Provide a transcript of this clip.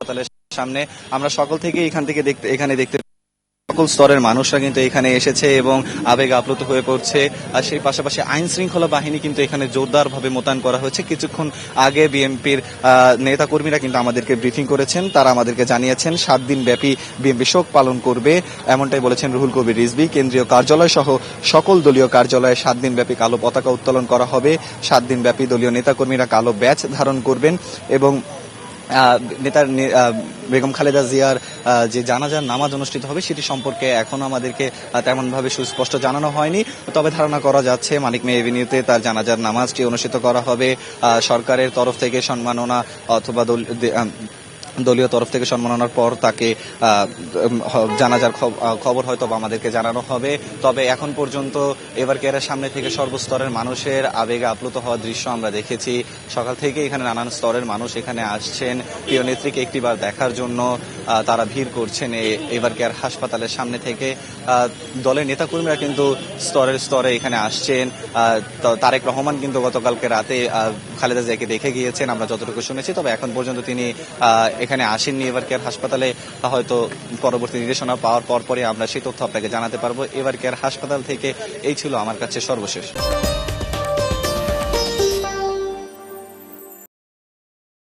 হাসপাতালের সামনে আমরা সকল থেকে এখানে দেখতে সকল স্তরের মানুষরা কিন্তু এখানে এসেছে এবং আবেগ আপ্লুত হয়ে পড়ছে। আর সেই পাশাপাশি আইন শৃঙ্খলা বাহিনী কিন্তু এখানে জোরদারভাবে মোতায়েন করা হয়েছে। কিছুক্ষণ আগে বিএনপির নেতাকর্মীরা কিন্তু আমাদেরকে ব্রিফিং করেছেন, তারা আমাদেরকে জানিয়েছেন 7 দিন ব্যাপী বিএনপি শোক পালন করবে, এমনটাই বলেছেন রুহুল কবির রিজভী। কেন্দ্রীয় কার্যালয় সহ সকল দলীয় কার্যালয়ে 7 দিন ব্যাপী কালো পতাকা উত্তোলন করা হবে। 7 দিন ব্যাপী দলীয় নেতাকর্মীরা কালো ব্যাজ ধারণ করবেন এবং বেগম খালেদা জিয়ার যে জানাজার নামাজ অনুষ্ঠিত হবে সেটি সম্পর্কে এখনো আমাদেরকে তেমনভাবে সুস্পষ্ট জানানো হয়নি। তবে ধারণা করা যাচ্ছে মানিক মে এভিনিউতে তার জানাজার নামাজটি অনুষ্ঠিত করা হবে। সরকারের তরফ থেকে সম্মাননা অথবা দলীয় তরফ থেকে সম্মাননার পর তাকে জানাজার খবর হয়তো আমাদেরকে জানানো হবে। তবে এখন পর্যন্ত এবার কেয়ারের সামনে থেকে সর্বস্তরের মানুষের আবেগে আপ্লুত হওয়ার দৃশ্য আমরা দেখেছি। সকাল থেকে এখানে নানান স্তরের মানুষ এখানে আসছেন প্রিয় নেত্রীকে একটিবার দেখার জন্য। তারা ভিড় করছেন এবার কেয়ার হাসপাতালের সামনে থেকে। দলের নেতাকর্মীরা কিন্তু স্তরে এখানে আসছেন। তারেক রহমান কিন্তু গতকালকে রাতে খালেদা জিয়াকে দেখে গিয়েছেন আমরা যতটুকু শুনেছি। তবে এখন পর্যন্ত তিনি এখানে আসেননি এবার কেয়ার হাসপাতালে। হয়তো পরবর্তী নির্দেশনা পাওয়ার পরপরই আমরা সেই তথ্য আপনাকে জানাতে পারবো। এবার কেয়ার হাসপাতাল থেকে এই ছিল আমার কাছে সর্বশেষ।